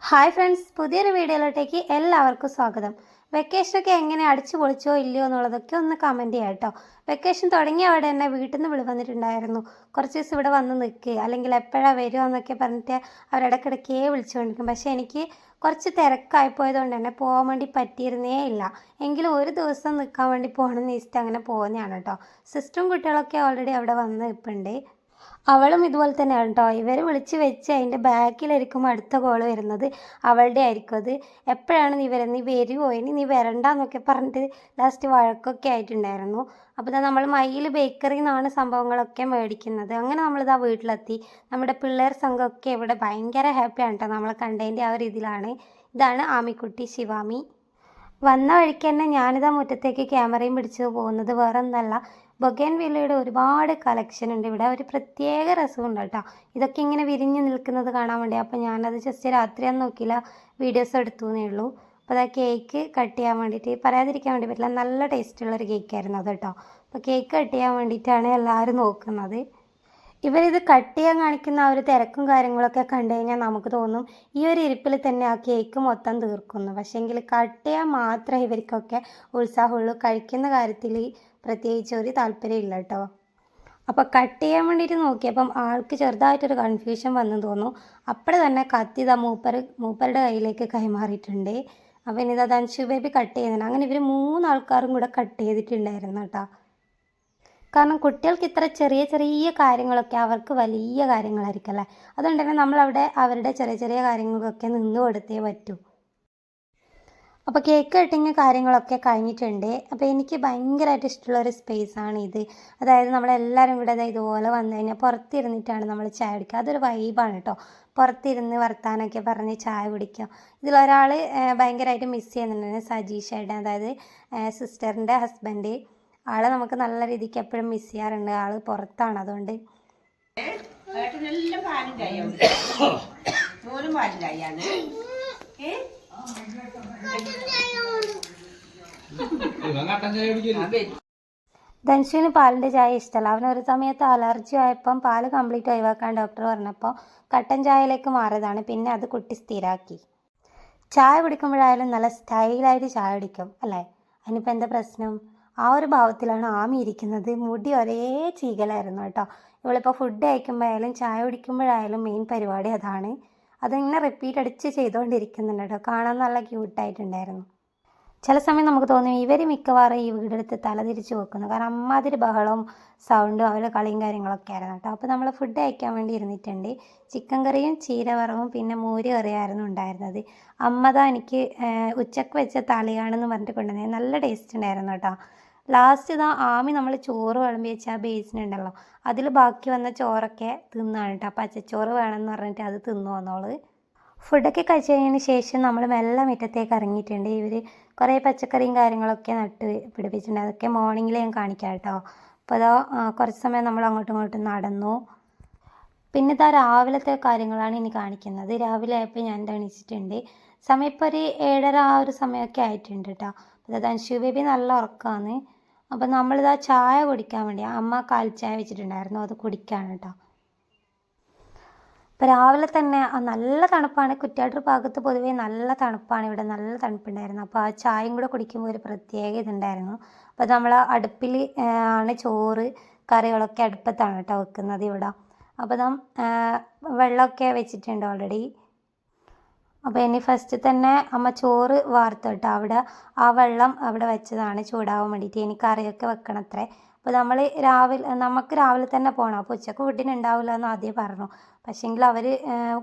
Hi friends, പുതിയൊരു വീഡിയോയിലോട്ടേക്ക് എല്ലാവർക്കും സ്വാഗതം. വെക്കേഷനൊക്കെ എങ്ങനെ അടിച്ചു പൊളിച്ചോ ഇല്ലയോ എന്നുള്ളതൊക്കെ ഒന്ന് കമൻറ്റ് ചെയ്യാം കേട്ടോ. വെക്കേഷൻ തുടങ്ങിയ അവിടെ തന്നെ വീട്ടിൽ നിന്ന് വന്നിട്ടുണ്ടായിരുന്നു. കുറച്ച് ദിവസം ഇവിടെ വന്ന് നിൽക്കുക, അല്ലെങ്കിൽ എപ്പോഴാണ് വരിക എന്നൊക്കെ പറഞ്ഞിട്ട് അവരിടയ്ക്കിടയ്ക്കേ വിളിച്ചുകൊണ്ടിരിക്കും. പക്ഷേ എനിക്ക് കുറച്ച് തിരക്കായി പോയതുകൊണ്ട് തന്നെ പോകാൻ വേണ്ടി പറ്റിയിരുന്നേ ഇല്ല. എങ്കിലും ഒരു ദിവസം നിൽക്കാൻ വേണ്ടി പോകണമെന്ന് വെച്ചിട്ട് അങ്ങനെ പോകുന്നതാണ് കേട്ടോ. സിസ്റ്ററും കുട്ടികളൊക്കെ ഓൾറെഡി അവിടെ വന്ന് നിൽപ്പുണ്ട്. അവളും ഇതുപോലെ തന്നെയാണ് കേട്ടോ. ഇവർ വിളിച്ച് വെച്ച് അതിൻ്റെ ബാക്കിലായിരിക്കും അടുത്ത കോൾ വരുന്നത്. അവളുടെ ആയിരിക്കും അത്. എപ്പോഴാണ് നീ വരുന്നത്, നീ വരുമോ, ഇനി നീ വരണ്ടെന്നൊക്കെ പറഞ്ഞിട്ട് ലാസ്റ്റ് വഴക്കൊക്കെ ആയിട്ടുണ്ടായിരുന്നു. അപ്പോൾ ഇതാ നമ്മൾ മയിൽ ബേക്കറിയിൽ നിന്നാണ് സംഭവങ്ങളൊക്കെ മേടിക്കുന്നത്. അങ്ങനെ നമ്മളിതാ വീട്ടിലെത്തി. നമ്മുടെ പിള്ളേർ സംഘമൊക്കെ ഇവിടെ ഭയങ്കര ഹാപ്പിയാണ് കേട്ടോ. നമ്മളെ കണ്ടതിൻ്റെ ആ ഒരു ഇതിലാണ്. ഇതാണ് ആമിക്കുട്ടി ശിവാമി. വന്ന വഴിക്ക് തന്നെ ഞാനിതാ മുറ്റത്തേക്ക് ക്യാമറയും പിടിച്ച് പോകുന്നത് വേറെ ഒന്നല്ല, ബൊഗേൻവില്ലയുടെ ഒരുപാട് കളക്ഷൻ ഉണ്ട് ഇവിടെ. ഒരു പ്രത്യേക രസമുണ്ട് കേട്ടോ ഇതൊക്കെ ഇങ്ങനെ വിരിഞ്ഞ് നിൽക്കുന്നത് കാണാൻ വേണ്ടി. അപ്പോൾ ഞാനത് ജസ്റ്റ് രാത്രിയൊന്നും നോക്കിയില്ല, വീഡിയോസ് എടുത്തു എന്നേ ഉള്ളൂ. അപ്പോൾ അതാ കേക്ക് കട്ട് ചെയ്യാൻ വേണ്ടിയിട്ട്, പറയാതിരിക്കാൻ വേണ്ടി പറ്റില്ല, നല്ല ടേസ്റ്റുള്ളൊരു കേക്കായിരുന്നു അത് കേട്ടോ. അപ്പോൾ കേക്ക് കട്ട് ചെയ്യാൻ വേണ്ടിയിട്ടാണ് എല്ലാവരും നോക്കുന്നത്. ഇവരിത് കട്ട് ചെയ്യാൻ കാണിക്കുന്ന ആ ഒരു തിരക്കും കാര്യങ്ങളൊക്കെ കണ്ടു കഴിഞ്ഞാൽ നമുക്ക് തോന്നും ഈ ഒരു ഇരിപ്പിൽ തന്നെ ആ കേക്ക് മൊത്തം തീർക്കുന്നു. പക്ഷേങ്കിൽ കട്ട് ചെയ്യാൻ മാത്രമേ ഇവർക്കൊക്കെ ഉത്സാഹമുള്ളൂ. കഴിക്കുന്ന കാര്യത്തിൽ പ്രത്യേകിച്ച് ഒരു താല്പര്യമില്ല കേട്ടോ. അപ്പോൾ കട്ട് ചെയ്യാൻ വേണ്ടിയിട്ട് നോക്കിയപ്പം ആൾക്ക് ചെറുതായിട്ടൊരു കൺഫ്യൂഷൻ വന്നു തോന്നുന്നു. അപ്പോഴെ തന്നെ കത്തി ഇതാ മൂപ്പരുടെ കയ്യിലേക്ക് കൈമാറിയിട്ടുണ്ട്. അപ്പോൾ ഇനി ഇതാ ധൻഷു ബേബി കട്ട് ചെയ്യുന്നുണ്ട്. അങ്ങനെ ഇവർ 3 ആൾക്കാരും കൂടെ കട്ട് ചെയ്തിട്ടുണ്ടായിരുന്നു കേട്ടോ. കാരണം കുട്ടികൾക്ക് ഇത്ര ചെറിയ ചെറിയ കാര്യങ്ങളൊക്കെ അവർക്ക് വലിയ കാര്യങ്ങളായിരിക്കും അല്ലേ. അതുകൊണ്ട് തന്നെ നമ്മളവിടെ അവരുടെ ചെറിയ ചെറിയ കാര്യങ്ങൾക്കൊക്കെ നിന്ന് കൊടുത്തേ പറ്റൂ. അപ്പോൾ കേക്ക് കട്ടിങ് കാര്യങ്ങളൊക്കെ കഴിഞ്ഞിട്ടുണ്ട്. അപ്പോൾ എനിക്ക് ഭയങ്കരമായിട്ട് ഇഷ്ടമുള്ളൊരു സ്പേസാണ് ഇത്. അതായത് നമ്മളെല്ലാവരും കൂടെ ഇതുപോലെ വന്നു കഴിഞ്ഞാൽ പുറത്തിരുന്നിട്ടാണ് നമ്മൾ ചായ കുടിക്കുക. അതൊരു വൈബാണ് കേട്ടോ. പുറത്തിരുന്ന് വർത്താനമൊക്കെ പറഞ്ഞ് ചായ കുടിക്കുക. ഇതിലൊരാൾ ഭയങ്കരമായിട്ട് മിസ് ചെയ്യുന്നുണ്ട്, സജീഷേട്ടൻ, അതായത് സിസ്റ്ററിൻ്റെ ഹസ്ബൻഡ്. ആളെ നമുക്ക് നല്ല രീതിക്ക് എപ്പോഴും മിസ് ചെയ്യാറുണ്ട്. ആൾ പുറത്താണ്, അതുകൊണ്ട് ധൻഷുവിന് പാലിൻ്റെ ചായ ഇഷ്ടമല്ല. അവനൊരു സമയത്ത് അലർജി ആയപ്പം പാല് കംപ്ലീറ്റ് ഒഴിവാക്കാൻ ഡോക്ടർ പറഞ്ഞപ്പോൾ കട്ടൻ ചായയിലേക്ക് മാറിയതാണ്. പിന്നെ അത് കുട്ടി സ്ഥിരാക്കി. ചായ കുടിക്കുമ്പോഴായാലും നല്ല സ്റ്റൈലായിട്ട് ചായ കുടിക്കും അല്ലേ. അതിനിപ്പോൾ എന്താ പ്രശ്നം? ആ ഒരു ഭാവത്തിലാണ് ആമി ഇരിക്കുന്നത്. മുടി ഒരേ ചീകലായിരുന്നു കേട്ടോ. ഇവളിപ്പോൾ ഫുഡ് കഴിക്കുമ്പോഴായാലും ചായ കുടിക്കുമ്പോഴായാലും മെയിൻ പരിപാടി അതാണ്. അതിങ്ങനെ റിപ്പീറ്റ് അടിച്ച് ചെയ്തുകൊണ്ടിരിക്കുന്നുണ്ട് കേട്ടോ. കാണാൻ നല്ല ക്യൂട്ടായിട്ടുണ്ടായിരുന്നു. ചില സമയം നമുക്ക് തോന്നും ഇവർ മിക്കവാറും ഈ വീടെടുത്ത് തലതിരിച്ച് വെക്കുന്നു. കാരണം അമ്മാതിരി ബഹളവും സൗണ്ടും അവരുടെ കളിയും കാര്യങ്ങളൊക്കെ ആയിരുന്നു കേട്ടോ. അപ്പോൾ നമ്മൾ ഫുഡ് കഴിക്കാൻ വേണ്ടി ഇരുന്നിട്ടുണ്ട്. ചിക്കൻ കറിയും ചീരവറവും പിന്നെ മോര് കറിയായിരുന്നു ഉണ്ടായിരുന്നത്. അമ്മതാ എനിക്ക് ഉച്ചക്ക് വെച്ച തലയാണെന്ന് പറഞ്ഞിട്ട് കൊണ്ടുവന്നത്. നല്ല ടേസ്റ്റ് ഉണ്ടായിരുന്നു കേട്ടോ. ലാസ്റ്റ് ഇതാ ആമി നമ്മൾ ചോറ് വിളമ്പി വെച്ച ആ ബേസിനുണ്ടല്ലോ, അതിൽ ബാക്കി വന്ന ചോറൊക്കെ തിന്നാണ് കേട്ടോ. പച്ചച്ചോറ് വേണമെന്ന് പറഞ്ഞിട്ട് അത് തിന്നു വന്നോള്. ഫുഡൊക്കെ കഴിച്ച് കഴിഞ്ഞതിന് ശേഷം നമ്മൾ മെല്ലെ മുറ്റത്തേക്ക് ഇറങ്ങിയിട്ടുണ്ട്. ഇവർ കുറേ പച്ചക്കറിയും കാര്യങ്ങളൊക്കെ നട്ട് പിടിപ്പിച്ചിട്ടുണ്ട്. അതൊക്കെ മോർണിംഗിൽ ഞാൻ കാണിക്കാം കേട്ടോ. അപ്പോൾ അതോ കുറച്ച് സമയം നമ്മൾ അങ്ങോട്ടും ഇങ്ങോട്ടും നടന്നു. പിന്നെ ഇതാ രാവിലത്തെ കാര്യങ്ങളാണ് ഇനി കാണിക്കുന്നത്. രാവിലെ ആയപ്പോൾ ഞാൻ എണീച്ചിട്ടുണ്ട്. സമയം ഇപ്പോൾ ഒരു 7:30 ആ ഒരു സമയമൊക്കെ ആയിട്ടുണ്ട് കേട്ടോ. അപ്പോൾ ധൻഷു ബേബി നല്ല ഉറക്കമാണ്. അപ്പോൾ നമ്മളിതാ ചായ കുടിക്കാൻ വേണ്ടി അമ്മ കാൽ ചായ വെച്ചിട്ടുണ്ടായിരുന്നു, അത് കുടിക്കുകയാണ് കേട്ടോ. ഇപ്പോൾ രാവിലെ തന്നെ നല്ല തണുപ്പാണ്. കുറ്റ്യാട്ടൂർ ഭാഗത്ത് പൊതുവേ നല്ല തണുപ്പാണ്. ഇവിടെ നല്ല തണുപ്പുണ്ടായിരുന്നു. അപ്പോൾ ആ ചായയും കൂടെ കുടിക്കുമ്പോൾ ഒരു പ്രത്യേക ഇതുണ്ടായിരുന്നു. അപ്പോൾ നമ്മൾ അടുപ്പിൽ ആണ് ചോറ് കറികളൊക്കെ അടുപ്പത്താണ് കേട്ടോ വെക്കുന്നത് ഇവിടെ. അപ്പോൾ വെള്ളമൊക്കെ വെച്ചിട്ടുണ്ട് ഓൾറെഡി. അപ്പോൾ ഇനി ഫസ്റ്റ് തന്നെ അമ്മ ചോറ് വാർത്ത് കേട്ടോ. അവിടെ ആ വെള്ളം അവിടെ വെച്ചതാണ് ചൂടാവാൻ വേണ്ടിയിട്ട്. ഇനി കറിയൊക്കെ വെക്കണം അത്രേ. അപ്പോൾ നമുക്ക് രാവിലെ തന്നെ പോകണം. അപ്പോൾ ഉച്ചക്ക് ഫുഡിന് ഉണ്ടാവില്ല എന്ന് ആദ്യം പറഞ്ഞു. പക്ഷേങ്കിൽ അവർ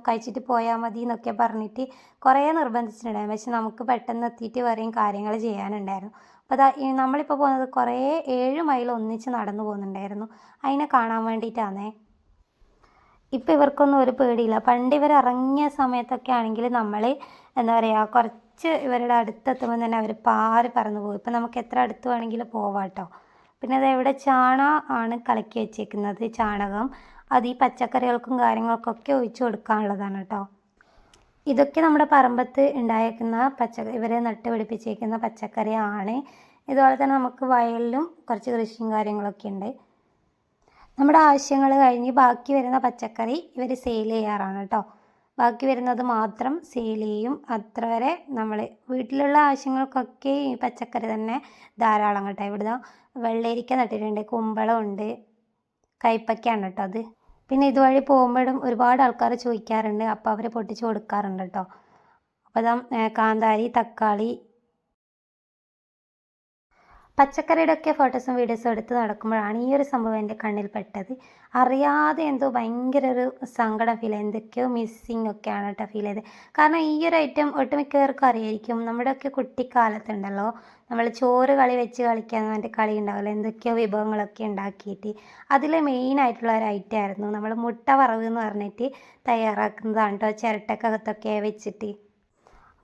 കഴിച്ചിട്ട് പോയാൽ മതി എന്നൊക്കെ പറഞ്ഞിട്ട് കുറേ നിർബന്ധിച്ചിട്ടുണ്ടായിരുന്നു. പക്ഷെ നമുക്ക് പെട്ടെന്ന് എത്തിയിട്ട് വേറെയും കാര്യങ്ങൾ ചെയ്യാനുണ്ടായിരുന്നു. അപ്പോൾ നമ്മളിപ്പോൾ പോകുന്നത് കുറേ 7 മൈൽ ഒന്നിച്ച് നടന്നു പോകുന്നുണ്ടായിരുന്നു. അതിനെ കാണാൻ വേണ്ടിയിട്ടാണേ. ഇപ്പം ഇവർക്കൊന്നും ഒരു പേടിയില്ല. പണ്ട് ഇവർ ഇറങ്ങിയ സമയത്തൊക്കെ ആണെങ്കിൽ നമ്മൾ എന്താ പറയുക, കുറച്ച് ഇവരുടെ അടുത്തെത്തുമ്പോൾ തന്നെ അവർ പാറി പറന്നു പോകും. ഇപ്പം നമുക്ക് എത്ര അടുത്ത് വേണമെങ്കിലും പോവാം കേട്ടോ. പിന്നെ അതെവിടെ ആണ് കലക്കി വെച്ചേക്കുന്നത്, ചാണകം. അത് ഈ പച്ചക്കറികൾക്കും കാര്യങ്ങൾക്കൊക്കെ ഒഴിച്ചു കൊടുക്കാനുള്ളതാണ് കേട്ടോ. ഇതൊക്കെ നമ്മുടെ പറമ്പത്ത് ഉണ്ടായേക്കുന്ന ഇവരെ നട്ട് പിടിപ്പിച്ചേക്കുന്ന പച്ചക്കറിയാണ്. ഇതുപോലെ തന്നെ നമുക്ക് വയലിലും കുറച്ച് കൃഷിയും കാര്യങ്ങളൊക്കെ ഉണ്ട്. നമ്മുടെ ആവശ്യങ്ങൾ കഴിഞ്ഞ് ബാക്കി വരുന്ന പച്ചക്കറി ഇവർ സെയിൽ ചെയ്യാറാണ് കേട്ടോ. ബാക്കി വരുന്നത് മാത്രം സെയിൽ ചെയ്യും. അത്ര വരെ നമ്മൾ വീട്ടിലുള്ള ആവശ്യങ്ങൾക്കൊക്കെ ഈ പച്ചക്കറി തന്നെ ധാരാളം കേട്ടോ. ഇവിടെ വെള്ളരിക്ക നട്ടിട്ടുണ്ട്, കുമ്പളമുണ്ട്, കൈപ്പക്കയാണ് കേട്ടോ അത്. പിന്നെ ഇതുവഴി പോകുമ്പോഴും ഒരുപാട് ആൾക്കാർ ചോദിക്കാറുണ്ട്, അപ്പോൾ അവർ പൊട്ടിച്ച് കൊടുക്കാറുണ്ട് കേട്ടോ. അപ്പോൾ ഇതാ കാന്താരി, തക്കാളി, പച്ചക്കറിയുടെ ഒക്കെ ഫോട്ടോസും വീഡിയോസും എടുത്ത് നടക്കുമ്പോഴാണ് ഈ ഒരു സംഭവം എൻ്റെ കണ്ണിൽ പെട്ടത്. അറിയാതെ എന്തോ ഭയങ്കര ഒരു സങ്കടം ഫീൽ ചെയ്ത്, എന്തൊക്കെയോ മിസ്സിങ് ഒക്കെയാണ് കേട്ടോ ഫീൽ ചെയ്തത്. കാരണം ഈ ഒരു ഐറ്റം ഒട്ടുമിക്കവർക്കും അറിയായിരിക്കും. നമ്മുടെയൊക്കെ കുട്ടിക്കാലത്തുണ്ടല്ലോ, നമ്മൾ ചോറ് കളി വെച്ച് കളിക്കാൻ പറഞ്ഞിട്ട് കളി ഉണ്ടാവില്ല, എന്തൊക്കെയോ വിഭവങ്ങളൊക്കെ ഉണ്ടാക്കിയിട്ട് അതിൽ മെയിനായിട്ടുള്ള ഒരു ഐറ്റം ആയിരുന്നു നമ്മൾ മുട്ട വറവ് എന്ന് പറഞ്ഞിട്ട് തയ്യാറാക്കുന്നതാണ് കേട്ടോ, ചിരട്ടക്കകത്തൊക്കെ വെച്ചിട്ട്.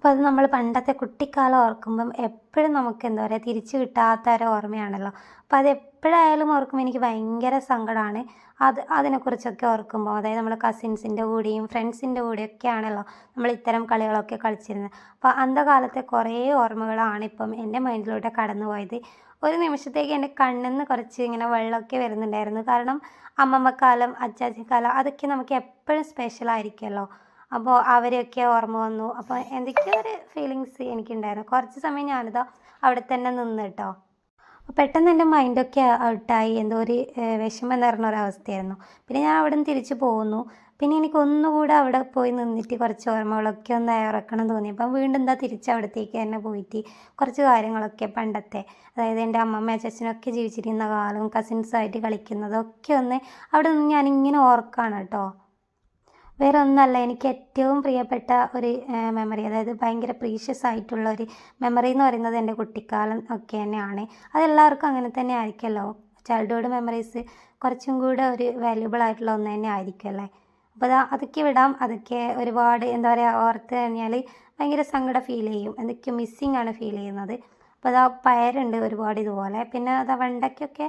അപ്പോൾ അത് നമ്മൾ പണ്ടത്തെ കുട്ടിക്കാലം ഓർക്കുമ്പം എപ്പോഴും നമുക്ക് എന്താ പറയുക, തിരിച്ചു കിട്ടാത്ത ഒരു ഓർമ്മയാണല്ലോ. അപ്പോൾ അത് എപ്പോഴായാലും ഓർക്കുമ്പോൾ എനിക്ക് ഭയങ്കര സങ്കടമാണ്. അതിനെക്കുറിച്ചൊക്കെ ഓർക്കുമ്പോൾ, അതായത് നമ്മൾ കസിൻസിൻ്റെ കൂടെയും ഫ്രണ്ട്സിൻ്റെ കൂടെയൊക്കെ ആണല്ലോ നമ്മൾ ഇത്തരം കളികളൊക്കെ കളിച്ചിരുന്നത്. അപ്പോൾ അന്നത്തെ കാലത്തെ കുറേ ഓർമ്മകളാണ് ഇപ്പം എൻ്റെ മൈൻഡിലൂടെ കടന്നു പോയത്. ഒരു നിമിഷത്തേക്ക് എൻ്റെ കണ്ണിൽ നിന്ന് കുറച്ച് ഇങ്ങനെ വെള്ളമൊക്കെ വരുന്നുണ്ടായിരുന്നു. കാരണം അമ്മമ്മക്കാലം, അച്ചാച്ചിക്കാലം അതൊക്കെ നമുക്ക് എപ്പോഴും സ്പെഷ്യലായിരിക്കുമല്ലോ. അപ്പോൾ അവരെയൊക്കെ ഓർമ്മ വന്നു. അപ്പോൾ എന്തൊക്കെയോ ഒരു ഫീലിങ്സ് എനിക്കുണ്ടായിരുന്നു. കുറച്ച് സമയം ഞാനിതാ അവിടെ തന്നെ നിന്ന് കേട്ടോ. പെട്ടെന്ന് എൻ്റെ മൈൻഡൊക്കെ ഔട്ടായി, എന്തോ ഒരു വിഷമം നിറഞ്ഞ ഒരവസ്ഥയായിരുന്നു. പിന്നെ ഞാൻ അവിടെ നിന്ന് തിരിച്ചു പോകുന്നു. പിന്നെ എനിക്ക് ഒന്നുകൂടെ അവിടെ പോയി നിന്നിട്ട് കുറച്ച് ഓർമ്മകളൊക്കെ ഒന്ന് ഇറക്കണം തോന്നി. അപ്പം വീണ്ടും എന്താ തിരിച്ച് അവിടത്തേക്ക് തന്നെ പോയിട്ട് കുറച്ച് കാര്യങ്ങളൊക്കെ പണ്ടത്തെ, അതായത് എൻ്റെ അമ്മമ്മ അച്ഛനൊക്കെ ജീവിച്ചിരിക്കുന്ന കാലം, കസിൻസായിട്ട് കളിക്കുന്നതൊക്കെ ഒന്ന് അവിടെ നിന്ന് ഞാനിങ്ങനെ ഓർക്കാണ് കേട്ടോ. വേറെ ഒന്നല്ല, എനിക്ക് ഏറ്റവും പ്രിയപ്പെട്ട ഒരു മെമ്മറി, അതായത് ഭയങ്കര പ്രീഷ്യസ് ആയിട്ടുള്ള ഒരു മെമ്മറി എന്ന് പറയുന്നത് എൻ്റെ കുട്ടിക്കാലം ഒക്കെ തന്നെയാണ്. അതെല്ലാവർക്കും അങ്ങനെ തന്നെ ആയിരിക്കുമല്ലോ. ചൈൽഡ്ഹുഡ് മെമ്മറീസ് കുറച്ചും കൂടെ ഒരു വാല്യുബിൾ ആയിട്ടുള്ള ഒന്ന് തന്നെ ആയിരിക്കുമല്ലേ. അപ്പോൾ അതൊക്കെ വിടാം. അതൊക്കെ ഒരുപാട് എന്താ പറയുക, ഓർത്ത് കഴിഞ്ഞാൽ ഭയങ്കര സങ്കടം ഫീൽ ചെയ്യും, എന്തൊക്കെയോ മിസ്സിങ് ആണ് ഫീൽ ചെയ്യുന്നത്. അപ്പോൾ പയറുണ്ട് ഒരുപാട് ഇതുപോലെ. പിന്നെ വെണ്ടയ്ക്കൊക്കെ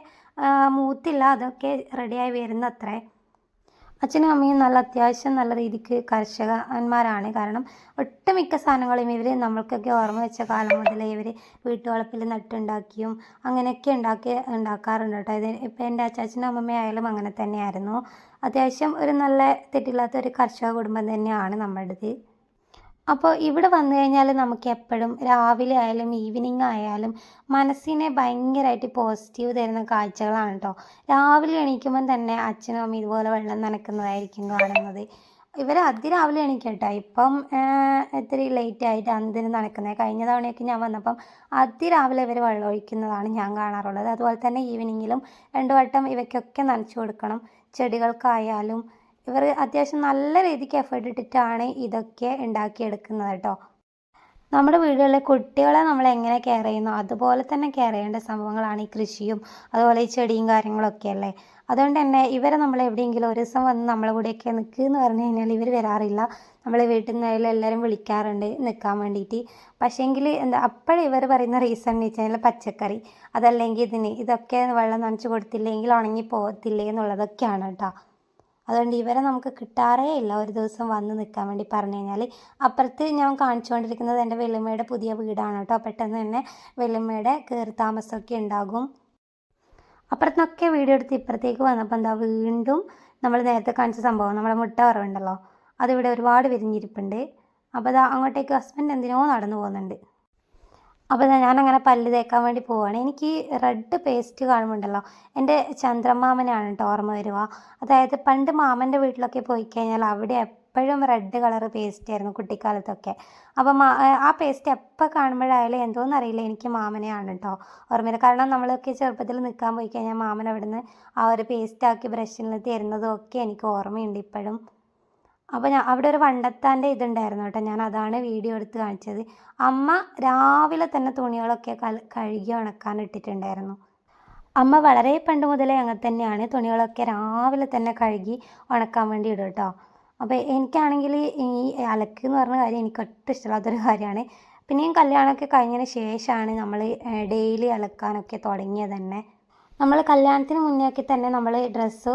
മൂത്തില്ല, അതൊക്കെ റെഡിയായി വരുന്നത്രേ. അച്ഛനും അമ്മയും നല്ല അത്യാവശ്യം നല്ല രീതിക്ക് കർഷകന്മാരാണ്. കാരണം ഒട്ടുമിക്ക സാധനങ്ങളും ഇവർ നമ്മൾക്കൊക്കെ ഓർമ്മ വെച്ച കാലം മുതലേ ഇവർ വീട്ടുവളപ്പിൽ നട്ടുണ്ടാക്കിയും അങ്ങനെയൊക്കെ ഉണ്ടാക്കാറുണ്ട് കേട്ടോ. ഇത് ഇപ്പോൾ എൻ്റെ അച്ചാച്ചനും അമ്മമ്മയായാലും അങ്ങനെ തന്നെയായിരുന്നു. അത്യാവശ്യം ഒരു നല്ല തെറ്റില്ലാത്ത ഒരു കർഷക കുടുംബം തന്നെയാണ് നമ്മുടേത്. അപ്പോൾ ഇവിടെ വന്നു കഴിഞ്ഞാൽ നമുക്ക് എപ്പോഴും രാവിലെ ആയാലും ഈവനിങ് ആയാലും മനസ്സിനെ ഭയങ്കരമായിട്ട് പോസിറ്റീവ് തരുന്ന കാഴ്ചകളാണ് കേട്ടോ. രാവിലെ എണീക്കുമ്പം തന്നെ അച്ഛനും അമ്മയും ഇതുപോലെ വെള്ളം നനയ്ക്കുന്നതായിരിക്കും കാണുന്നത്. ഇവർ അതിരാവിലെ എണീക്കും കേട്ടോ. ഇപ്പം ഇത്തിരി ലേറ്റ് ആയിട്ടാണ് ഇതിന് നനയ്ക്കുന്നത്. കഴിഞ്ഞ തവണയൊക്കെ ഞാൻ വന്നപ്പം അതിരാവിലെ ഇവർ വെള്ളം ഒഴിക്കുന്നതാണ് ഞാൻ കാണാറുള്ളത്. അതുപോലെ തന്നെ ഈവനിങ്ങിലും 2 വട്ടം ഇവയ്ക്കൊക്കെ നനച്ചു കൊടുക്കണം. ചെടികൾക്കായാലും ഇവർ അത്യാവശ്യം നല്ല രീതിക്ക് എഫേർട്ട് ഇട്ടിട്ടാണ് ഇതൊക്കെ ഉണ്ടാക്കിയെടുക്കുന്നത് കേട്ടോ. നമ്മുടെ വീടുകളിലെ കുട്ടികളെ നമ്മൾ എങ്ങനെ കെയർ ചെയ്യുന്നു അതുപോലെ തന്നെ കെയർ ചെയ്യേണ്ട സംഭവങ്ങളാണ് ഈ കൃഷിയും അതുപോലെ ഈ ചെടിയും കാര്യങ്ങളൊക്കെ അല്ലേ. അതുകൊണ്ട് തന്നെ ഇവരെ നമ്മൾ എവിടെയെങ്കിലും ഒരു ദിവസം വന്ന് നമ്മളെ കൂടെയൊക്കെ നിൽക്കുക എന്ന് പറഞ്ഞു കഴിഞ്ഞാൽ ഇവർ വരാറില്ല. നമ്മൾ വീട്ടിൽ നിന്നായാലും എല്ലാവരും വിളിക്കാറുണ്ട് നിൽക്കാൻ വേണ്ടിയിട്ട്. പക്ഷേങ്കിൽ എന്താ അപ്പോഴും ഇവർ പറയുന്ന റീസൺ എന്ന് വെച്ച് കഴിഞ്ഞാൽ പച്ചക്കറി, അതല്ലെങ്കിൽ ഇതൊക്കെ വെള്ളം നനച്ച് കൊടുത്തില്ലെങ്കിൽ ഉണങ്ങി പോകത്തില്ലേ എന്നുള്ളതൊക്കെയാണ് കേട്ടോ. അതുകൊണ്ട് ഇവരെ നമുക്ക് കിട്ടാറേ ഇല്ല ഒരു ദിവസം വന്ന് നിൽക്കാൻ വേണ്ടി പറഞ്ഞു കഴിഞ്ഞാൽ. അപ്പുറത്ത് ഞാൻ കാണിച്ചുകൊണ്ടിരിക്കുന്നത് എൻ്റെ വല്യമ്മയുടെ പുതിയ വീടാണ് കേട്ടോ. പെട്ടെന്ന് തന്നെ വല്യമ്മയുടെ കയറി താമസമൊക്കെ ഉണ്ടാകും. അപ്പുറത്തുനിന്നൊക്കെ വീഡിയോ എടുത്ത് ഇപ്പുറത്തേക്ക് വന്നപ്പോൾ എന്താ വീണ്ടും നമ്മൾ നേരത്തെ കാണിച്ച സംഭവം, നമ്മളെ മുട്ട വറവുണ്ടല്ലോ, അതിവിടെ ഒരുപാട് വിരിഞ്ഞിരിപ്പുണ്ട്. അപ്പോൾ അങ്ങോട്ടേക്ക് ഹസ്ബൻഡ് എന്തിനോ നടന്നു പോകുന്നുണ്ട്. അപ്പോൾ ഞാനങ്ങനെ പല്ല് തേക്കാൻ വേണ്ടി പോവുകയാണ്. എനിക്ക് റെഡ് പേസ്റ്റ് കാണുമ്പോണ്ടല്ലോ എൻ്റെ ചന്ദ്രമാമനാണ് കേട്ടോ ഓർമ്മ വരിക. അതായത് പണ്ട് മാമൻ്റെ വീട്ടിലൊക്കെ പോയി കഴിഞ്ഞാൽ അവിടെ എപ്പോഴും റെഡ് കളർ പേസ്റ്റ് ആയിരുന്നു കുട്ടിക്കാലത്തൊക്കെ. അപ്പം ആ പേസ്റ്റ് എപ്പോൾ കാണുമ്പോഴായാലും എന്തോന്നറിയില്ല എനിക്ക് മാമനെയാണ് കേട്ടോ ഓർമ്മ. കാരണം നമ്മളൊക്കെ ചെറുപ്പത്തിൽ നിൽക്കാൻ പോയി കഴിഞ്ഞാൽ മാമൻ അവിടുന്ന് ആ ഒരു പേസ്റ്റാക്കി ബ്രഷിൽ തരുന്നതും ഒക്കെ എനിക്ക് ഓർമ്മയുണ്ട് ഇപ്പോഴും. അപ്പോൾ അവിടെ ഒരു വണ്ടത്താൻ്റെ ഇതുണ്ടായിരുന്നു കേട്ടോ. ഞാൻ അതാണ് വീഡിയോ എടുത്ത് കാണിച്ചത്. അമ്മ രാവിലെ തന്നെ തുണികളൊക്കെ കഴുകി ഉണക്കാൻ ഇട്ടിട്ടുണ്ടായിരുന്നു. അമ്മ വളരെ പണ്ട് മുതലേ അങ്ങനെ തന്നെയാണ്, തുണികളൊക്കെ രാവിലെ തന്നെ കഴുകി ഉണക്കാൻ വേണ്ടി ഇടും കേട്ടോ. അപ്പോൾ എനിക്കാണെങ്കിൽ ഈ അലക്ക് എന്ന് പറഞ്ഞ കാര്യം എനിക്ക് ഒട്ടും ഇഷ്ടമില്ലാത്തൊരു കാര്യമാണ്. പിന്നെയും കല്യാണമൊക്കെ കഴിഞ്ഞതിന് ശേഷമാണ് നമ്മൾ ഡെയിലി അലക്കാനൊക്കെ തുടങ്ങിയത് തന്നെ. നമ്മൾ കല്യാണത്തിന് മുന്നേയൊക്കെ തന്നെ നമ്മൾ ഡ്രസ്സ്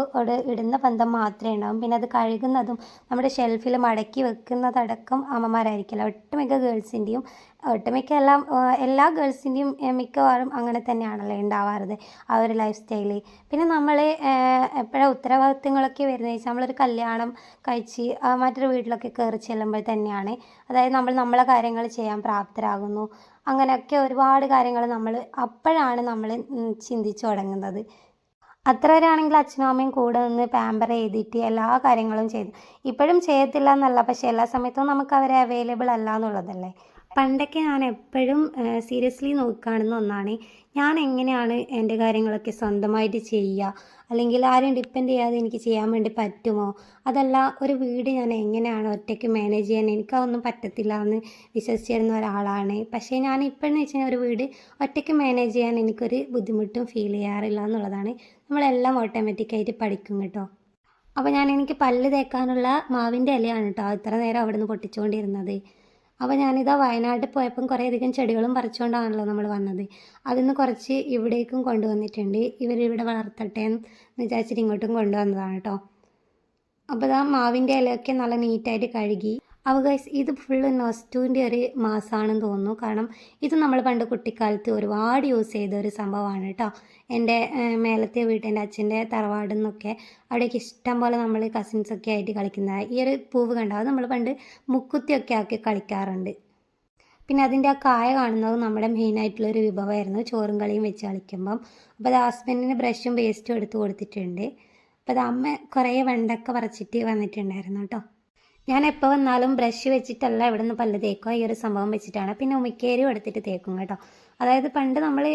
ഇടുന്ന ബന്ധം മാത്രമേ ഉണ്ടാവും. പിന്നെ അത് കഴുകുന്നതും നമ്മുടെ ഷെൽഫിൽ മടക്കി വെക്കുന്നതടക്കം അമ്മമാരായിരിക്കില്ല. ഒട്ടുമിക്ക ഗേൾസിൻ്റെയും ഒട്ടുമിക്ക എല്ലാ ഗേൾസിൻ്റെയും മിക്കവാറും അങ്ങനെ തന്നെയാണല്ലോ ഉണ്ടാവാറത് ആ ഒരു ലൈഫ് സ്റ്റൈല്. പിന്നെ നമ്മൾ എപ്പോഴാണ് ഉത്തരവാദിത്തങ്ങളൊക്കെ വരുന്നത് വെച്ചാൽ നമ്മളൊരു കല്യാണം കഴിച്ച് മറ്റൊരു വീട്ടിലൊക്കെ കയറി ചെല്ലുമ്പോൾ തന്നെയാണ്. അതായത് നമ്മളെ കാര്യങ്ങൾ ചെയ്യാൻ പ്രാപ്തരാകുന്നു. അങ്ങനെയൊക്കെ ഒരുപാട് കാര്യങ്ങൾ അപ്പോഴാണ് നമ്മൾ ചിന്തിച്ചു തുടങ്ങുന്നത്. അത്ര വരെയാണെങ്കിൽ അച്ഛനും അമ്മയും കൂടെ നിന്ന് പാമ്പർ ചെയ്തിട്ട് എല്ലാ കാര്യങ്ങളും ചെയ്തു. ഇപ്പോഴും ചെയ്യത്തില്ല എന്നല്ല, പക്ഷേ എല്ലാ സമയത്തും നമുക്ക് അവരെ അവൈലബിൾ അല്ല എന്നുള്ളതല്ലേ. പണ്ടൊക്കെ ഞാൻ എപ്പോഴും സീരിയസ്ലി നോക്കിക്കാണുന്ന ഒന്നാണ്, ഞാൻ എങ്ങനെയാണ് എൻ്റെ കാര്യങ്ങളൊക്കെ സ്വന്തമായിട്ട് ചെയ്യുക, അല്ലെങ്കിൽ ആരും ഡിപ്പെൻഡ് ചെയ്യാതെ എനിക്ക് ചെയ്യാൻ വേണ്ടി പറ്റുമോ, അതല്ല ഒരു വീട് ഞാൻ എങ്ങനെയാണ് ഒറ്റയ്ക്ക് മാനേജ് ചെയ്യാൻ, എനിക്കതൊന്നും പറ്റത്തില്ല എന്ന് വിശ്വസിച്ചിരുന്ന ഒരാളാണ്. പക്ഷേ ഞാൻ ഇപ്പോഴെന്ന് വെച്ച് കഴിഞ്ഞാൽ ഒരു വീട് ഒറ്റയ്ക്ക് മാനേജ് ചെയ്യാൻ എനിക്കൊരു ബുദ്ധിമുട്ടും ഫീൽ ചെയ്യാറില്ല എന്നുള്ളതാണ്. നമ്മളെല്ലാം ഓട്ടോമാറ്റിക്കായിട്ട് പഠിക്കും കേട്ടോ. അപ്പോൾ എനിക്ക് പല്ല് തേക്കാനുള്ള മാവിൻ്റെ ഇലയാണ് കേട്ടോ ഇത്ര നേരം അവിടെ നിന്ന് പൊട്ടിച്ചുകൊണ്ടിരുന്നത്. അപ്പോൾ ഞാനിതാ വയനാട്ടിൽ പോയപ്പം കുറേയധികം ചെടികളും പറിച്ചുകൊണ്ടാണല്ലോ നമ്മൾ വന്നത്. അതിൽ നിന്ന് കുറച്ച് ഇവിടേക്കും കൊണ്ടുവന്നിട്ടുണ്ട്. ഇവരിവിടെ വളർത്തട്ടെ എന്ന് വിചാരിച്ചിട്ട് ഇങ്ങോട്ടും കൊണ്ടുവന്നതാണ് കേട്ടോ. അപ്പോൾ ഇതാ മാവിൻ്റെ ഇലയൊക്കെ നല്ല നീറ്റായിട്ട് കഴുകി. അപ്പോൾ ഗൈസ്, ഇത് ഫുള്ള് നൊസ്റ്റൂൻ്റെ ഒരു മാസമാണെന്ന് തോന്നുന്നു. കാരണം ഇത് നമ്മൾ പണ്ട് കുട്ടിക്കാലത്ത് ഒരുപാട് യൂസ് ചെയ്ത ഒരു സംഭവമാണ് കേട്ടോ. എൻ്റെ മേലത്തെ വീട്ടിൽ എൻ്റെ അച്ഛൻ്റെ തറവാടിൽ നിന്നൊക്കെ അവിടേക്ക് ഇഷ്ടം പോലെ നമ്മൾ കസിൻസൊക്കെ ആയിട്ട് കളിക്കുന്നത് ഈ ഒരു പൂവ് കണ്ടാൽ നമ്മൾ പണ്ട് മുക്കുത്തിയൊക്കെ ആക്കി കളിക്കാറുണ്ട്. പിന്നെ അതിൻ്റെ ആ കായ കാണുന്നത് നമ്മുടെ മെയിനായിട്ടുള്ളൊരു വിഭവമായിരുന്നു, ചോറും കളിയും വെച്ച് കളിക്കുമ്പം. അപ്പോൾ അത് ഹസ്ബൻഡിന് ബ്രഷും പേസ്റ്റും എടുത്ത് കൊടുത്തിട്ടുണ്ട്. അപ്പോൾ അത് അമ്മ കുറേ വെണ്ടക്ക പറിച്ചിട്ട് വന്നിട്ടുണ്ടായിരുന്നു കേട്ടോ. ഞാൻ എപ്പോൾ വന്നാലും ബ്രഷ് വെച്ചിട്ടല്ല ഇവിടെ നിന്ന് പല്ല് തേക്കുക, ഈ ഒരു സംഭവം വെച്ചിട്ടാണ്. പിന്നെ ഉമിക്കേരിയും എടുത്തിട്ട് തേക്കും കേട്ടോ. അതായത് പണ്ട് നമ്മൾ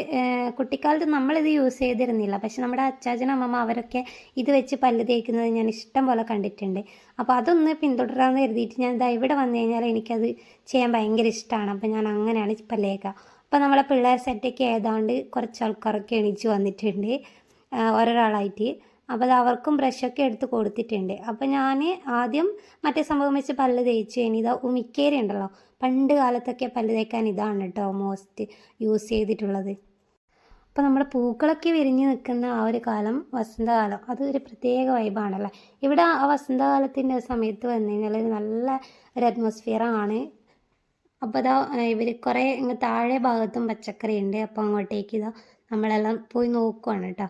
കുട്ടിക്കാലത്ത് നമ്മളിത് യൂസ് ചെയ്തിരുന്നില്ല, പക്ഷെ നമ്മുടെ അച്ചാച്ചനും അമ്മമ്മ അവരൊക്കെ ഇത് വെച്ച് പല്ല് തേക്കുന്നത് ഞാൻ ഇഷ്ടം പോലെ കണ്ടിട്ടുണ്ട്. അപ്പോൾ അതൊന്ന് പിന്തുടരാമെന്ന് കരുതിയിട്ട് ഞാൻ ഇതാ ഇവിടെ വന്നു കഴിഞ്ഞാൽ എനിക്കത് ചെയ്യാൻ ഭയങ്കര ഇഷ്ടമാണ്. അപ്പോൾ ഞാൻ അങ്ങനെയാണ് പല്ല് തേക്കുക. അപ്പോൾ നമ്മളെ പിള്ളേർ സെറ്റൊക്കെ ഏതാണ്ട് കുറച്ച് ആൾക്കാരൊക്കെ എണീച്ച് വന്നിട്ടുണ്ട് ഓരോരാളായിട്ട്. അപ്പോൾ അത് അവർക്കും ബ്രഷൊക്കെ എടുത്ത് കൊടുത്തിട്ടുണ്ട്. അപ്പോൾ ഞാൻ ആദ്യം മറ്റേ സംഭവം വെച്ച് പല്ല് തേച്ച് ഇതാ ഉമിക്കേരി ഉണ്ടല്ലോ, പണ്ട് കാലത്തൊക്കെ പല്ല് തേക്കാൻ ഇതാണ് കേട്ടോ മോസ്റ്റ് യൂസ് ചെയ്തിട്ടുള്ളത്. അപ്പോൾ നമ്മുടെ പൂക്കളൊക്കെ വിരിഞ്ഞ് നിൽക്കുന്ന ആ ഒരു കാലം, വസന്തകാലം, അത് ഒരു പ്രത്യേക വൈബാണല്ലോ. ഇവിടെ ആ വസന്തകാലത്തിൻ്റെ സമയത്ത് വന്നു കഴിഞ്ഞാൽ നല്ല ഒരു അറ്റ്മോസ്ഫിയറാണ്. അപ്പോൾ ഇതാ ഇവർ കുറേ താഴെ ഭാഗത്തും പച്ചക്കറി ഉണ്ട്. അപ്പോൾ അങ്ങോട്ടേക്ക് ഇതാ നമ്മളെല്ലാം പോയി നോക്കുവാണ് കേട്ടോ.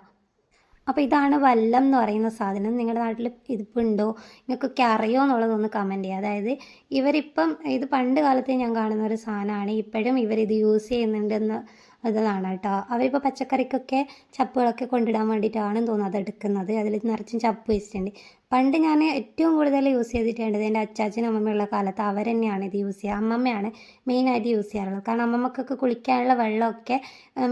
അപ്പോൾ ഇതാണ് വല്ലം എന്ന് പറയുന്ന സാധനം. നിങ്ങളുടെ നാട്ടിൽ ഇതിപ്പോൾ ഉണ്ടോ, നിങ്ങൾക്കൊക്കെ അറിയോ എന്നുള്ളതൊന്ന് കമൻറ്റ് ചെയ്യുക. അതായത് ഇവരിപ്പം ഇത് പണ്ട് കാലത്ത് ഞാൻ കാണുന്ന ഒരു സാധനമാണ്, ഇപ്പോഴും ഇവരിത് യൂസ് ചെയ്യുന്നുണ്ടെന്ന് ഇതാണ് കേട്ടോ. അവരിപ്പോൾ പച്ചക്കറിക്കൊക്കെ ചപ്പുകളൊക്കെ കൊണ്ടിടാൻ വേണ്ടിയിട്ടാണെന്ന് തോന്നുന്നു അത് എടുക്കുന്നത്. അതിൽ നിറച്ചും ചപ്പ് വെച്ചിട്ടുണ്ട്. പണ്ട് ഞാൻ ഏറ്റവും കൂടുതൽ യൂസ് ചെയ്തിട്ടുണ്ടത് എൻ്റെ അച്ചാച്ചനും അമ്മമ്മയുള്ള കാലത്ത് അവർ തന്നെയാണ് ഇത് യൂസ് ചെയ്യുക. അമ്മമ്മയാണ് മെയിനായിട്ട് യൂസ് ചെയ്യാറുള്ളത്. കാരണം അമ്മമ്മക്കൊക്കെ കുളിക്കാനുള്ള വെള്ളമൊക്കെ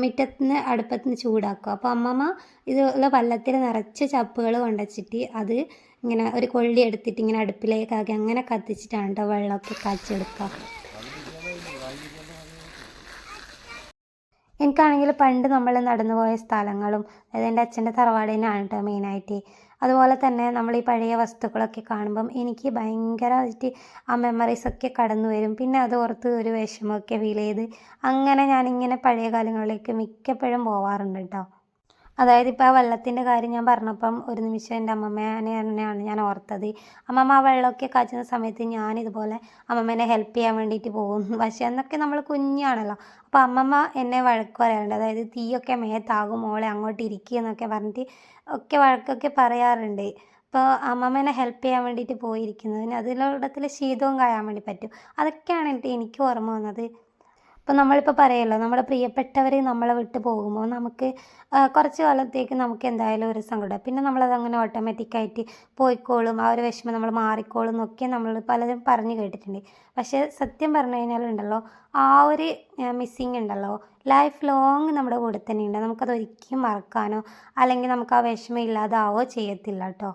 മുറ്റത്തുനിന്ന് അടുപ്പത്തുനിന്ന് ചൂടാക്കും. അപ്പോൾ അമ്മമ്മ ഇതുള്ള വെള്ളത്തിൽ നിറച്ച് ചപ്പുകൾ കൊണ്ടുവച്ചിട്ട് അത് ഇങ്ങനെ ഒരു കൊള്ളി എടുത്തിട്ട് ഇങ്ങനെ അടുപ്പിലേക്കാക്കി അങ്ങനെ കത്തിച്ചിട്ടാണ് കേട്ടോ വെള്ളമൊക്കെ കാച്ചെടുക്കുക. എനിക്കാണെങ്കിൽ പണ്ട് നമ്മൾ നടന്നു പോയ സ്ഥലങ്ങളും, അതായത് എൻ്റെ അച്ഛൻ്റെ തറവാടിനാണ് കേട്ടോ മെയിനായിട്ട്. അതുപോലെ തന്നെ നമ്മൾ ഈ പഴയ വസ്തുക്കളൊക്കെ കാണുമ്പം എനിക്ക് ഭയങ്കരമായിട്ട് ആ മെമ്മറീസൊക്കെ കടന്നു വരും. പിന്നെ അത് ഓർത്ത് ഒരു വിഷമമൊക്കെ ഫീൽ ചെയ്ത് അങ്ങനെ ഞാനിങ്ങനെ പഴയ കാലങ്ങളിലേക്ക് മിക്കപ്പോഴും പോവാറുണ്ട് കേട്ടോ. അതായത് ഇപ്പോൾ ആ വെള്ളത്തിൻ്റെ കാര്യം ഞാൻ പറഞ്ഞപ്പം ഒരു നിമിഷം എൻ്റെ അമ്മമ്മേനെ തന്നെയാണ് ഞാൻ ഓർത്തത്. അമ്മമ്മ ആ വെള്ളമൊക്കെ കാച്ചുന്ന സമയത്ത് ഞാനിതുപോലെ അമ്മമ്മേനെ ഹെൽപ്പ് ചെയ്യാൻ വേണ്ടിയിട്ട് പോകും. പക്ഷേ അന്നൊക്കെ നമ്മൾ കുഞ്ഞാണല്ലോ. അപ്പോൾ അമ്മമ്മ എന്നെ വഴക്ക് പറയാറുണ്ട്. അതായത് തീയൊക്കെ മേത്താകും മോളെ, അങ്ങോട്ട് ഇരിക്കുക എന്നൊക്കെ പറഞ്ഞിട്ട് ഒക്കെ വഴക്കൊക്കെ പറയാറുണ്ട്. അപ്പോൾ അമ്മമ്മേനെ ഹെൽപ്പ് ചെയ്യാൻ വേണ്ടിയിട്ട് പോയിരിക്കുന്നതിന് അതിലൂടത്തിൽ ശീതവും കായാൻ വേണ്ടി പറ്റും. അതൊക്കെയാണ് എനിക്ക് ഓർമ്മ വന്നത്. അപ്പോൾ നമ്മളിപ്പോൾ പറയുമല്ലോ, നമ്മുടെ പ്രിയപ്പെട്ടവർ നമ്മളെ വിട്ട് പോകുമ്പോൾ നമുക്ക് കുറച്ച് കാലത്തേക്ക് നമുക്ക് എന്തായാലും ഒരു സങ്കടം, പിന്നെ നമ്മളതങ്ങനെ ഓട്ടോമാറ്റിക്കായിട്ട് പോയിക്കോളും, ആ ഒരു വിഷമം നമ്മൾ മാറിക്കോളും എന്നൊക്കെ നമ്മൾ പലരും പറഞ്ഞു കേട്ടിട്ടുണ്ട്. പക്ഷേ സത്യം പറഞ്ഞു കഴിഞ്ഞാലുണ്ടല്ലോ, ആ ഒരു മിസ്സിങ് ഉണ്ടല്ലോ ലൈഫ് ലോങ് നമ്മുടെ കൂടെ തന്നെയുണ്ട്. നമുക്കതൊരിക്കലും മറക്കാനോ അല്ലെങ്കിൽ നമുക്ക് ആ വിഷമം ഇല്ലാതാവോ ചെയ്യത്തില്ല കേട്ടോ.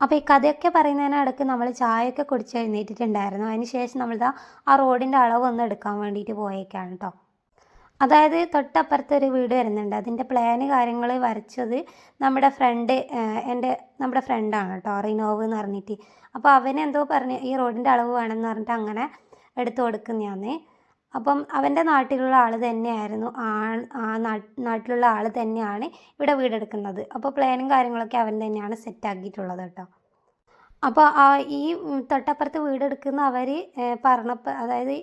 അപ്പോൾ ഈ കഥയൊക്കെ പറയുന്നതിനിടയ്ക്ക് നമ്മൾ ചായയൊക്കെ കുടിച്ച് എഴുന്നേറ്റിട്ടുണ്ടായിരുന്നു. അതിന് ശേഷം നമ്മളിതാ ആ റോഡിൻ്റെ അളവൊന്ന് എടുക്കാൻ വേണ്ടിയിട്ട് പോയേക്കാണ് കേട്ടോ. അതായത് തൊട്ടപ്പുറത്ത് ഒരു വീട് വരുന്നുണ്ട്. അതിൻ്റെ പ്ലാന് കാര്യങ്ങൾ വരച്ചത് നമ്മുടെ ഫ്രണ്ടാണ് കേട്ടോ, റിനോവ് എന്ന് പറഞ്ഞിട്ട്. അപ്പോൾ അവനെന്തോ പറഞ്ഞ് ഈ റോഡിൻ്റെ അളവ് വേണമെന്ന് പറഞ്ഞിട്ട് അങ്ങനെ എടുത്തു കൊടുക്കുന്നതാണ്. അപ്പം അവൻ്റെ നാട്ടിലുള്ള ആൾ തന്നെയായിരുന്നു നാട്ടിലുള്ള ആൾ തന്നെയാണ് ഇവിടെ വീടെടുക്കുന്നത്. അപ്പോൾ പ്ലാനും കാര്യങ്ങളൊക്കെ അവൻ തന്നെയാണ് സെറ്റാക്കിയിട്ടുള്ളത് കേട്ടോ. അപ്പോൾ ഈ തൊട്ടപ്പുറത്ത് വീടെടുക്കുന്ന അവർ പറഞ്ഞപ്പോൾ, അതായത്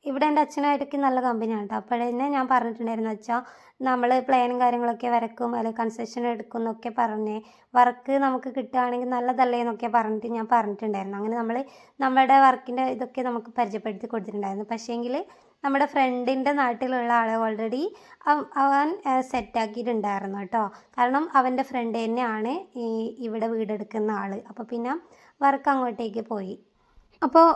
ഇവിടെ എൻ്റെ അച്ഛനായിട്ടൊക്കെ നല്ല കമ്പനിയാണ് കേട്ടോ. അപ്പോഴന്നെ ഞാൻ പറഞ്ഞിട്ടുണ്ടായിരുന്നു, അച്ഛാ നമ്മൾ പ്ലാനും കാര്യങ്ങളൊക്കെ വരക്കും അല്ലെങ്കിൽ കൺസെഷൻ എടുക്കും എന്നൊക്കെ പറഞ്ഞ് വർക്ക് നമുക്ക് കിട്ടുകയാണെങ്കിൽ നല്ലതല്ലേ എന്നൊക്കെ പറഞ്ഞിട്ട് ഞാൻ പറഞ്ഞിട്ടുണ്ടായിരുന്നു. അങ്ങനെ നമ്മൾ നമ്മുടെ വർക്കിൻ്റെ ഇതൊക്കെ നമുക്ക് പരിചയപ്പെടുത്തി കൊടുത്തിട്ടുണ്ടായിരുന്നു. പക്ഷേങ്കിൽ നമ്മുടെ ഫ്രണ്ടിൻ്റെ നാട്ടിലുള്ള ആളെ ഓൾറെഡി അവൻ സെറ്റാക്കിയിട്ടുണ്ടായിരുന്നു കേട്ടോ. കാരണം അവൻ്റെ ഫ്രണ്ട് തന്നെയാണ് ഇവിടെ വീടെടുക്കുന്ന ആൾ. അപ്പോൾ പിന്നെ വർക്ക് അങ്ങോട്ടേക്ക് പോയി. അപ്പോൾ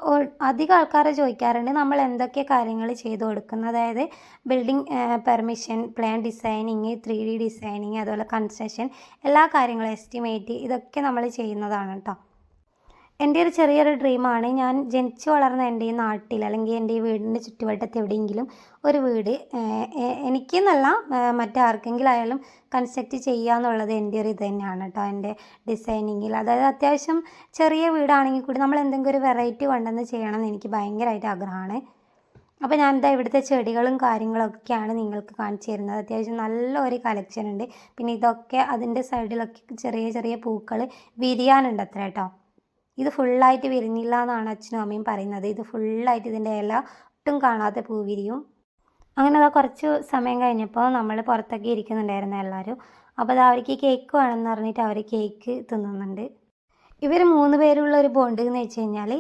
അധികം ആൾക്കാർ ചോദിക്കാറുണ്ട് നമ്മൾ എന്തൊക്കെ കാര്യങ്ങൾ ചെയ്തു കൊടുക്കുന്നത്, അതായത് building permission, plan designing, 3D designing, അതുപോലെ കൺസ്ട്രക്ഷൻ, എല്ലാ കാര്യങ്ങളും എസ്റ്റിമേറ്റ്, ഇതൊക്കെ നമ്മൾ ചെയ്യുന്നതാണ് കേട്ടോ. എൻ്റെ ഒരു ചെറിയൊരു ഡ്രീമാണ്, ഞാൻ ജനിച്ചു വളർന്ന എൻ്റെ ഈ നാട്ടിൽ അല്ലെങ്കിൽ എൻ്റെ ഈ വീടിൻ്റെ ചുറ്റുവട്ടത്ത് എവിടെയെങ്കിലും ഒരു വീട് എനിക്കെന്നല്ല മറ്റാർക്കെങ്കിലും ആയാലും കൺസ്ട്രക്റ്റ് ചെയ്യുക എന്നുള്ളത് എൻ്റെ ഒരു ഇത് തന്നെയാണ് കേട്ടോ. എൻ്റെ ഡിസൈനിങ്ങിൽ, അതായത് അത്യാവശ്യം ചെറിയ വീടാണെങ്കിൽ കൂടി നമ്മൾ എന്തെങ്കിലും ഒരു വെറൈറ്റി കൊണ്ടുവന്ന് ചെയ്യണം എന്ന് എനിക്ക് ഭയങ്കരമായിട്ട് ആഗ്രഹമാണ്. അപ്പോൾ ഞാനിതാ ഇവിടുത്തെ ചെടികളും കാര്യങ്ങളൊക്കെയാണ് നിങ്ങൾക്ക് കാണിച്ചു തരുന്നത്. അത്യാവശ്യം നല്ലൊരു കളക്ഷൻ ഉണ്ട്. പിന്നെ ഇതൊക്കെ അതിൻ്റെ സൈഡിലൊക്കെ ചെറിയ ചെറിയ പൂക്കൾ വിരിയാനുണ്ട് അത്ര കേട്ടോ. ഇത് ഫുള്ളായിട്ട് വിരിഞ്ഞില്ല എന്നാണ് അച്ഛനും അമ്മയും പറയുന്നത്. ഇത് ഫുള്ളായിട്ട് ഇതിൻ്റെ ഇല ഒട്ടും കാണാത്ത പൂ വിരിയും. അങ്ങനെ അതാ കുറച്ച് സമയം കഴിഞ്ഞപ്പോൾ നമ്മൾ പുറത്തൊക്കെ ഇരിക്കുന്നുണ്ടായിരുന്നു എല്ലാവരും. അപ്പോൾ അത് അവർക്ക് കേക്ക് വേണമെന്ന് പറഞ്ഞിട്ട് അവർ കേക്ക് തിന്നുന്നുണ്ട്. ഇവർ 3 പേരുള്ള ഒരു ബോണ്ട് എന്ന് വെച്ച് കഴിഞ്ഞാൽ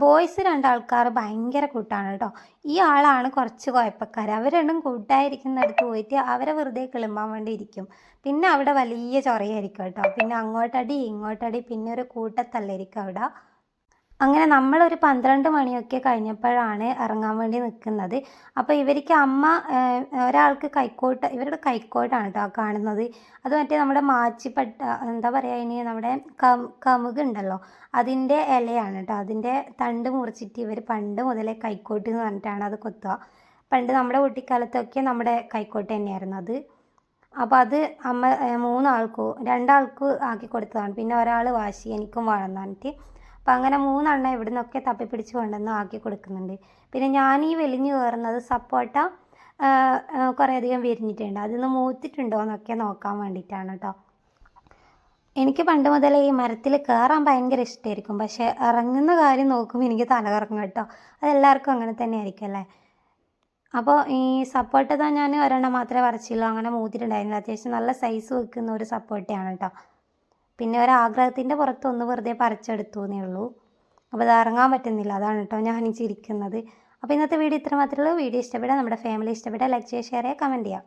ബോയ്സ് 2 ആൾക്കാർ ഭയങ്കര കൂട്ടാണ് കേട്ടോ. ഈ ആളാണ് കുറച്ച് കുഴപ്പക്കാർ. അവർ രണ്ടും കൂട്ടായിരിക്കുന്നിടത്ത് പോയിട്ട് അവരെ വെറുതെ കിളുമ്പാൻ വേണ്ടി ഇരിക്കും. പിന്നെ അവിടെ വലിയ ചൊറയായിരിക്കും കേട്ടോ. പിന്നെ അങ്ങോട്ടടി ഇങ്ങോട്ടടി, പിന്നെ ഒരു കൂട്ടത്തല്ലായിരിക്കും അവിടെ. അങ്ങനെ നമ്മളൊരു 12 മണിയൊക്കെ കഴിഞ്ഞപ്പോഴാണ് ഇറങ്ങാൻ വേണ്ടി നിൽക്കുന്നത്. അപ്പോൾ ഇവർക്ക് അമ്മ ഒരാൾക്ക് കൈക്കോട്ട്, ഇവരുടെ കൈക്കോട്ടാണ് കേട്ടോ കാണുന്നത്. അത് മറ്റേ നമ്മുടെ മാച്ചിപ്പട്ട, എന്താ പറയുക ഇനി, നമ്മുടെ കമുകുണ്ടല്ലോ അതിൻ്റെ ഇലയാണ് കേട്ടോ. അതിൻ്റെ തണ്ട് മുറിച്ചിട്ട് ഇവർ പണ്ട് മുതലേ കൈക്കോട്ട് എന്ന് പറഞ്ഞിട്ടാണ് അത് കൊത്തുക. പണ്ട് നമ്മുടെ കുട്ടിക്കാലത്തൊക്കെ നമ്മുടെ കൈക്കോട്ട് തന്നെയായിരുന്നു അത്. അപ്പോൾ അത് അമ്മ 3 ആൾക്കോ 2 ആൾക്ക് ആക്കി കൊടുത്തതാണ്. പിന്നെ ഒരാൾ വാശി എനിക്കും വേണമെന്ന് പറഞ്ഞിട്ട്, അപ്പം അങ്ങനെ 3 എണ്ണം ഇവിടെ നിന്നൊക്കെ തപ്പിപ്പിടിച്ച് കൊണ്ടുവന്ന് ആക്കി കൊടുക്കുന്നുണ്ട്. പിന്നെ ഞാൻ ഈ വലിഞ്ഞു കയറുന്നത് സപ്പോട്ട കുറേയധികം വിരിഞ്ഞിട്ടുണ്ട്, അതിന്ന് മൂത്തിട്ടുണ്ടോ എന്നൊക്കെ നോക്കാൻ വേണ്ടിയിട്ടാണ് കേട്ടോ. എനിക്ക് പണ്ട് മുതലേ ഈ മരത്തിൽ കയറാൻ ഭയങ്കര ഇഷ്ടമായിരിക്കും. പക്ഷേ ഇറങ്ങുന്ന കാര്യം നോക്കുമ്പോൾ എനിക്ക് തലകറങ്ങും കേട്ടോ. അതെല്ലാവർക്കും അങ്ങനെ തന്നെ ആയിരിക്കും അല്ലേ. അപ്പോൾ ഈ സപ്പോട്ട ഞാൻ ഒരെണ്ണം മാത്രമേ പറിച്ചുള്ളൂ, അങ്ങനെ മൂത്തിട്ടുണ്ടായിരുന്നില്ല. അത്യാവശ്യം നല്ല സൈസ് വെക്കുന്ന ഒരു സപ്പോട്ടയാണ് കേട്ടോ. പിന്നെ ഒരാഗ്രഹത്തിൻ്റെ പുറത്ത് ഒന്ന് വെറുതെ പറിച്ചെടുത്തു എന്നേ ഉള്ളൂ. അപ്പോൾ അത് ഇറങ്ങാൻ പറ്റുന്നില്ല, അതാണ് കേട്ടോ ഞാൻ ചിരിക്കുന്നത്. അപ്പോൾ ഇന്നത്തെ വീഡിയോ ഇത്ര മാത്രമേ ഉള്ളൂ. വീഡിയോ ഇഷ്ടപ്പെട്ടാൽ, നമ്മുടെ ഫാമിലി ഇഷ്ടപ്പെട്ടാൽ ലൈക്ക് ചെയ്യുക, ഷെയർ ചെയ്യുക, കമൻറ്റ് ചെയ്യുക.